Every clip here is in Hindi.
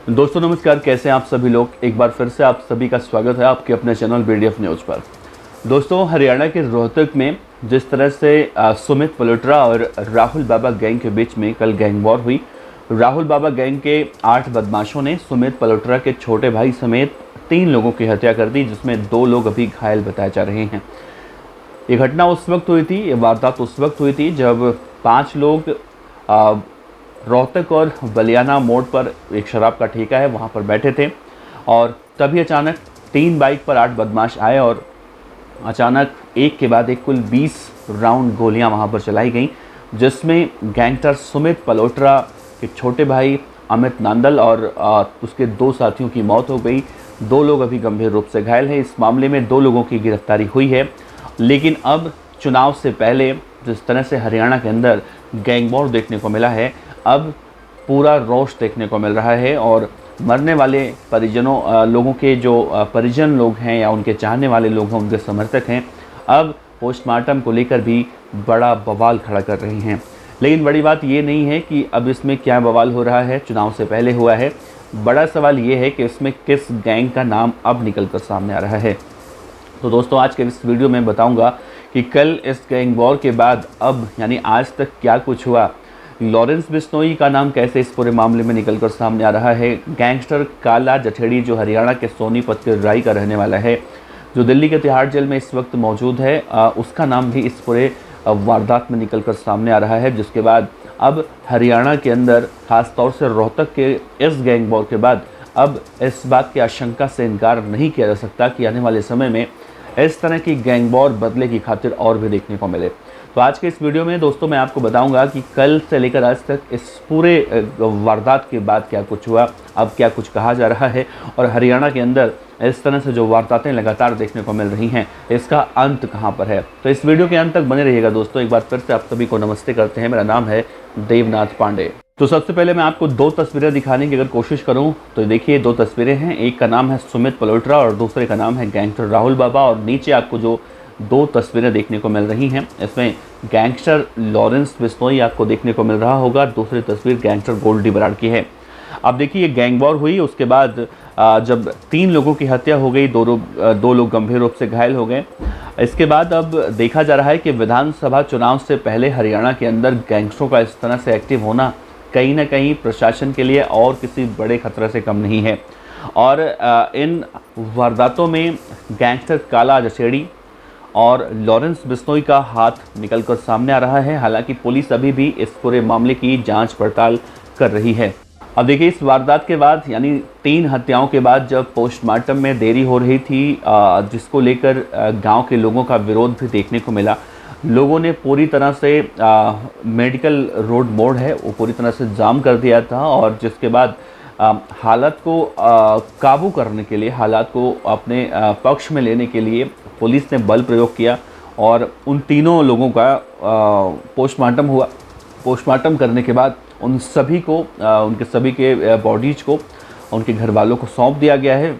दोस्तों नमस्कार, कैसे हैं आप सभी लोग। एक बार फिर से आप सभी का स्वागत है आपके अपने चैनल बीडीएफ न्यूज़ पर। दोस्तों, हरियाणा के रोहतक में जिस तरह से सुमित पलोत्रा और राहुल बाबा गैंग के बीच में कल गैंग वॉर हुई। राहुल बाबा गैंग के 8 बदमाशों ने सुमित पलोत्रा के छोटे भाई समेत 3 लोगों की हत्या कर दी, जिसमें 2 लोग अभी घायल बताए जा रहे हैं। ये घटना उस वक्त हुई थी, ये वारदात उस वक्त हुई थी जब 5 लोग रोहतक और बलियाना मोड़ पर एक शराब का ठेका है वहाँ पर बैठे थे और तभी अचानक 3 बाइक पर 8 बदमाश आए और अचानक एक के बाद एक कुल 20 राउंड गोलियां वहाँ पर चलाई गईं, जिसमें गैंगस्टर सुमित पलोत्रा के छोटे भाई अमित नांदल और उसके 2 साथियों की मौत हो गई। 2 लोग अभी गंभीर रूप से घायल हैं। इस मामले में 2 लोगों की गिरफ्तारी हुई है। लेकिन अब चुनाव से पहले जिस तरह से हरियाणा के अंदर गैंग वॉर देखने को मिला है, अब पूरा रोष देखने को मिल रहा है और मरने वाले लोगों के जो परिजन लोग हैं या उनके चाहने वाले लोग हैं, उनके समर्थक हैं, अब पोस्टमार्टम को लेकर भी बड़ा बवाल खड़ा कर रहे हैं। लेकिन बड़ी बात ये नहीं है कि अब इसमें क्या बवाल हो रहा है, चुनाव से पहले हुआ है। बड़ा सवाल ये है कि इसमें किस गैंग का नाम अब निकल कर सामने आ रहा है। तो दोस्तों, आज के इस वीडियो में बताऊंगा कि कल इस गैंग वॉर के बाद अब यानी आज तक क्या कुछ हुआ। लॉरेंस बिश्नोई का नाम कैसे इस पूरे मामले में निकलकर सामने आ रहा है। गैंगस्टर काला जठेड़ी जो हरियाणा के सोनीपत के राई का रहने वाला है, जो दिल्ली के तिहाड़ जेल में इस वक्त मौजूद है, उसका नाम भी इस पूरे वारदात में निकलकर सामने आ रहा है। जिसके बाद अब हरियाणा के अंदर खास तौर से रोहतक के इस गैंग वॉर के बाद अब इस बात की आशंका से इनकार नहीं किया जा सकता कि आने वाले समय में इस तरह की गैंग वॉर बदले की खातिर और भी देखने को मिले। तो आज के इस वीडियो में दोस्तों मैं आपको बताऊंगा कि कल से लेकर आज तक इस पूरे वारदात के बाद क्या कुछ हुआ, अब क्या कुछ कहा जा रहा है और हरियाणा के अंदर इस तरह से जो वारदातें लगातार देखने को मिल रही हैं, इसका अंत कहां पर है। तो इस वीडियो के अंत तक बने रहिएगा दोस्तों। एक बार फिर से आप सभी को नमस्ते करते हैं। मेरा नाम है देवनाथ पांडे। तो सबसे पहले मैं आपको 2 तस्वीरें दिखाने की अगर कोशिश करूं तो देखिए 2 तस्वीरें हैं। एक का नाम है सुमित पलोत्रा और दूसरे का नाम है गैंगस्टर राहुल बाबा। और नीचे आपको जो 2 तस्वीरें देखने को मिल रही हैं, इसमें गैंगस्टर लॉरेंस बिश्नोई आपको देखने को मिल रहा होगा। दूसरी तस्वीर गैंगस्टर गोल्डी बराड़ की है। अब देखिए, ये गैंग वॉर हुई, उसके बाद जब 3 लोगों की हत्या हो गई, 2 लोग गंभीर रूप से घायल हो गए। इसके बाद अब देखा जा रहा है कि विधानसभा चुनाव से पहले हरियाणा के अंदर गैंगस्टरों का इस तरह से एक्टिव होना कहीं ना कहीं प्रशासन के लिए और किसी बड़े खतरे से कम नहीं है। और इन वारदातों में गैंगस्टर काला जठेड़ी और लॉरेंस बिश्नोई का हाथ निकलकर सामने आ रहा है। हालांकि पुलिस अभी भी इस पूरे मामले की जांच पड़ताल कर रही है। अब देखिए, इस वारदात के बाद यानी 3 हत्याओं के बाद जब पोस्टमार्टम में देरी हो रही थी, जिसको लेकर गांव के लोगों का विरोध भी देखने को मिला। लोगों ने पूरी तरह से मेडिकल रोड मोड़ है वो पूरी तरह से जाम कर दिया था और जिसके बाद हालात को काबू करने के लिए, हालात को अपने पक्ष में लेने के लिए पुलिस ने बल प्रयोग किया और उन तीनों लोगों का पोस्टमार्टम हुआ। पोस्टमार्टम करने के बाद उन सभी को उनके सभी के बॉडीज को उनके घर वालों को सौंप दिया गया है।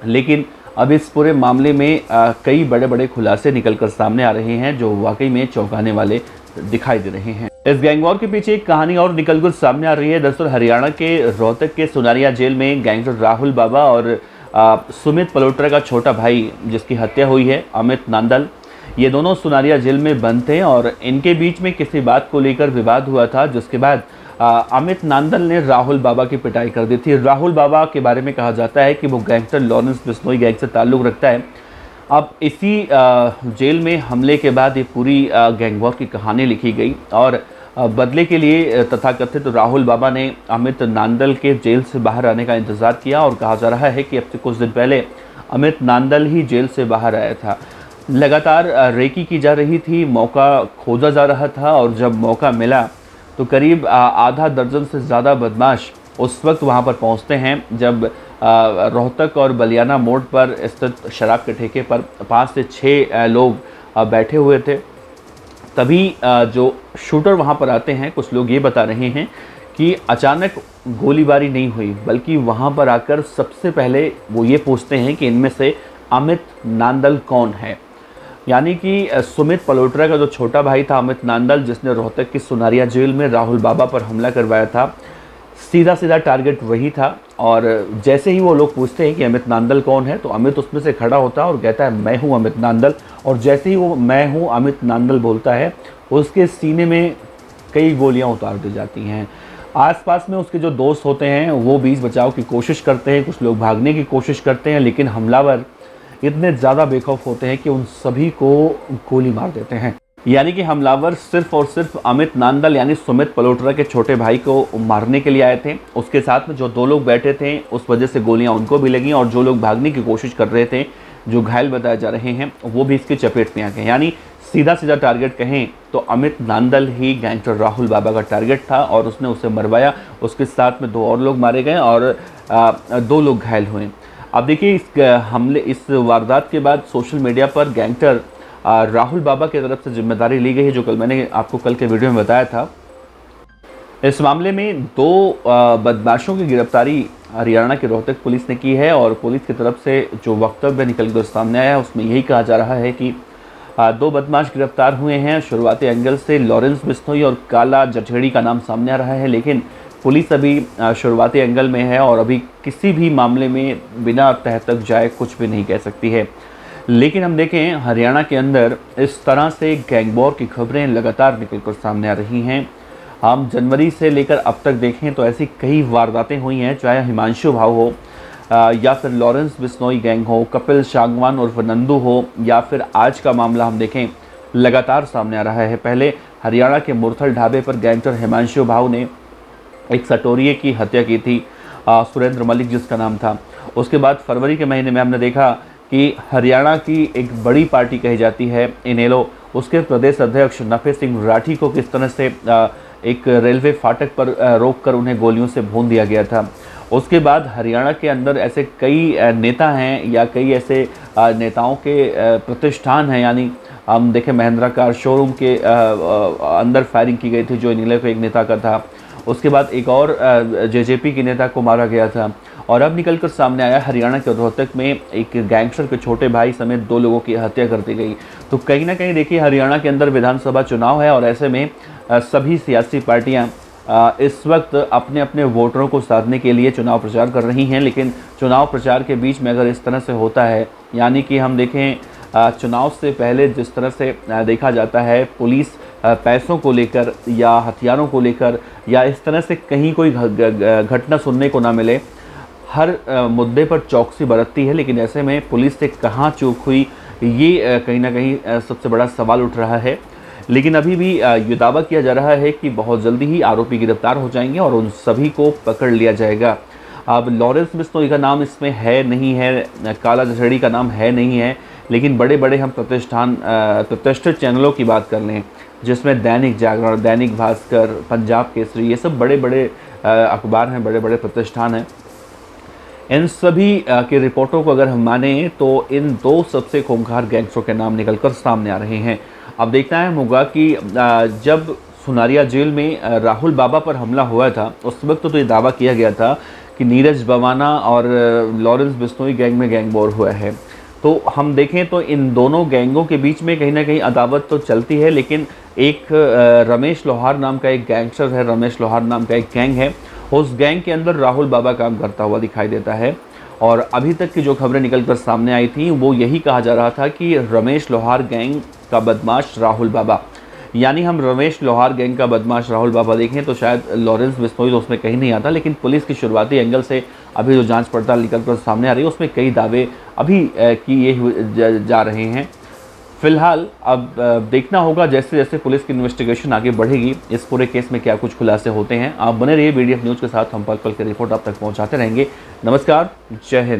लेकिन अब इस पूरे मामले में कई बड़े बड़े खुलासे निकलकर सामने आ रहे हैं जो वाकई में चौंकाने वाले दिखाई दे रहे हैं। इस गैंग वॉर के पीछे एक कहानी और निकलकर सामने आ रही है। दरअसल हरियाणा के रोहतक के सुनारिया जेल में गैंगस्टर राहुल बाबा और सुमित पलोत्रा का छोटा भाई जिसकी हत्या हुई है, अमित नांदल, ये दोनों सुनारिया जेल में बंद थे और इनके बीच में किसी बात को लेकर विवाद हुआ था, जिसके बाद अमित नांदल ने राहुल बाबा की पिटाई कर दी थी। राहुल बाबा के बारे में कहा जाता है कि वो गैंगस्टर लॉरेंस बिश्नोई गैंग से ताल्लुक़ रखता है। अब इसी जेल में हमले के बाद ये पूरी गैंग वॉर की कहानी लिखी गई और बदले के लिए तथाकथित राहुल बाबा ने अमित नांदल के जेल से बाहर आने का इंतज़ार किया और कहा जा रहा है कि अब से कुछ दिन पहले अमित नांदल ही जेल से बाहर आया था। लगातार रेकी की जा रही थी, मौका खोजा जा रहा था और जब मौका मिला तो करीब आधा दर्जन से ज़्यादा बदमाश उस वक्त वहां पर पहुंचते हैं जब रोहतक और बलियाना मोड़ पर स्थित शराब के ठेके पर 5 से 6 लोग बैठे हुए थे। तभी जो शूटर वहां पर आते हैं, कुछ लोग ये बता रहे हैं कि अचानक गोलीबारी नहीं हुई, बल्कि वहां पर आकर सबसे पहले वो ये पूछते हैं कि इनमें से अमित नांदल कौन है। यानी कि सुमित पलोत्रा का जो छोटा भाई था अमित नांदल, जिसने रोहतक की सुनारिया जेल में राहुल बाबा पर हमला करवाया था, सीधा सीधा टारगेट वही था। और जैसे ही वो लोग पूछते हैं कि अमित नांदल कौन है, तो अमित उसमें से खड़ा होता है और कहता है मैं हूँ अमित नांदल। और जैसे ही वो मैं हूँ अमित नांदल बोलता है, उसके सीने में कई गोलियां उतार दी जाती हैं। आसपास में उसके जो दोस्त होते हैं वो बीच बचाव की कोशिश करते हैं, कुछ लोग भागने की कोशिश करते हैं, लेकिन हमलावर इतने ज़्यादा बेखौफ होते हैं कि उन सभी को गोली मार देते हैं। यानी कि हमलावर सिर्फ और सिर्फ अमित नांदल यानी सुमित पलोत्रा के छोटे भाई को मारने के लिए आए थे। उसके साथ में जो 2 लोग बैठे थे, उस वजह से गोलियां उनको भी लगीं, और जो लोग भागने की कोशिश कर रहे थे, जो घायल बताए जा रहे हैं, वो भी इसकी चपेट में आ गए। यानी सीधा सीधा टारगेट कहें तो अमित नांदल ही गैंगस्टर राहुल बाबा का टारगेट था, और उसने उसे मरवाया। उसके साथ में 2 और लोग मारे गए और 2 लोग घायल हुए। अब देखिए, इस वारदात के बाद सोशल मीडिया पर गैंगस्टर राहुल बाबा की तरफ से जिम्मेदारी ली गई है, जो कल मैंने आपको कल के वीडियो में बताया था। इस मामले में 2 बदमाशों की गिरफ्तारी हरियाणा की रोहतक पुलिस ने की है, और पुलिस की तरफ से जो वक्तव्य निकल कर सामने आया है उसमें यही कहा जा रहा है कि 2 बदमाश गिरफ्तार हुए हैं। शुरुआती एंगल से लॉरेंस बिश्नोई और काला जठेड़ी का नाम सामने आ रहा है, लेकिन पुलिस अभी शुरुआती एंगल में है और अभी किसी भी मामले में बिना तह तक जाए कुछ भी नहीं कह सकती है। लेकिन हम देखें, हरियाणा के अंदर इस तरह से गैंग वॉर की खबरें लगातार निकलकर सामने आ रही हैं। हम जनवरी से लेकर अब तक देखें तो ऐसी कई वारदातें हुई हैं, चाहे हिमांशु भाव हो या फिर लॉरेंस बिश्नोई गैंग हो, कपिल सांगवान और नंदू हो, या फिर आज का मामला हम देखें लगातार सामने आ रहा है। पहले हरियाणा के मुरथल ढाबे पर गैंगस्टर हिमांशु भाव ने एक सटोरिये की हत्या की थी, सुरेंद्र मलिक जिसका नाम था। उसके बाद फरवरी के महीने में हमने देखा कि हरियाणा की एक बड़ी पार्टी कही जाती है इनेलो, उसके प्रदेश अध्यक्ष नफे सिंह राठी को किस तरह से एक रेलवे फाटक पर रोककर उन्हें गोलियों से भून दिया गया था। उसके बाद हरियाणा के अंदर ऐसे कई नेता हैं या कई ऐसे नेताओं के प्रतिष्ठान हैं, यानी हम देखें महिंद्रा कार शोरूम के अंदर फायरिंग की गई थी जो इनेलो के एक नेता का था। उसके बाद एक और जेजेपी के नेता को मारा गया था, और अब निकलकर सामने आया हरियाणा के रोहतक में एक गैंगस्टर के छोटे भाई समेत 2 लोगों की हत्या कर दी गई। तो कहीं ना कहीं देखिए, हरियाणा के अंदर विधानसभा चुनाव है, और ऐसे में सभी सियासी पार्टियां इस वक्त अपने अपने वोटरों को साधने के लिए चुनाव प्रचार कर रही हैं। लेकिन चुनाव प्रचार के बीच में अगर इस तरह से होता है, यानी कि हम देखें चुनाव से पहले जिस तरह से देखा जाता है, पुलिस पैसों को लेकर या हथियारों को लेकर या इस तरह से कहीं कोई घटना सुनने को ना मिले, हर मुद्दे पर चौकसी बरतती है। लेकिन ऐसे में पुलिस से कहाँ चूक हुई, ये कहीं ना कहीं सबसे बड़ा सवाल उठ रहा है। लेकिन अभी भी ये दावा किया जा रहा है कि बहुत जल्दी ही आरोपी गिरफ्तार हो जाएंगे और उन सभी को पकड़ लिया जाएगा। अब लॉरेंस बिश्नोई का नाम इसमें है नहीं है, काला जठेड़ी का नाम है नहीं है, लेकिन बड़े बड़े हम प्रतिष्ठित चैनलों की बात कर लें, जिसमें दैनिक जागरण, दैनिक भास्कर, पंजाब केसरी, ये सब बड़े बड़े अखबार हैं, बड़े बड़े प्रतिष्ठान हैं। इन सभी की रिपोर्टों को अगर हम माने तो इन 2 सबसे खूंखार गैंगस्टरों के नाम निकलकर सामने आ रहे हैं। अब देखना है होगा कि जब सुनारिया जेल में राहुल बाबा पर हमला हुआ था, उस वक्त तो ये दावा किया गया था कि नीरज बवाना और लॉरेंस बिश्नोई गैंग में गैंग वॉर हुआ है। तो हम देखें तो इन दोनों गैंगों के बीच में कहीं ना कहीं अदावत तो चलती है, लेकिन एक रमेश लोहार नाम का एक गैंगस्टर है, रमेश लोहार नाम का एक गैंग है, उस गैंग के अंदर राहुल बाबा काम करता हुआ दिखाई देता है। और अभी तक की जो खबरें निकलकर सामने आई थी वो यही कहा जा रहा था कि रमेश लोहार गैंग का बदमाश राहुल बाबा, यानी हम रमेश लोहार गैंग का बदमाश राहुल बाबा देखें तो शायद लॉरेंस बिश्नोई तो उसमें कहीं नहीं आता। लेकिन पुलिस की शुरुआती एंगल से अभी जो जांच पड़ताल निकलकर सामने आ रही है उसमें कई दावे अभी किए जा रहे हैं। फिलहाल अब देखना होगा जैसे जैसे पुलिस की इन्वेस्टिगेशन आगे बढ़ेगी, इस पूरे केस में क्या कुछ खुलासे होते हैं। आप बने रहिए BDF न्यूज़ के साथ, हम पल पल की रिपोर्ट आप तक पहुंचाते रहेंगे। नमस्कार, जय हिंद।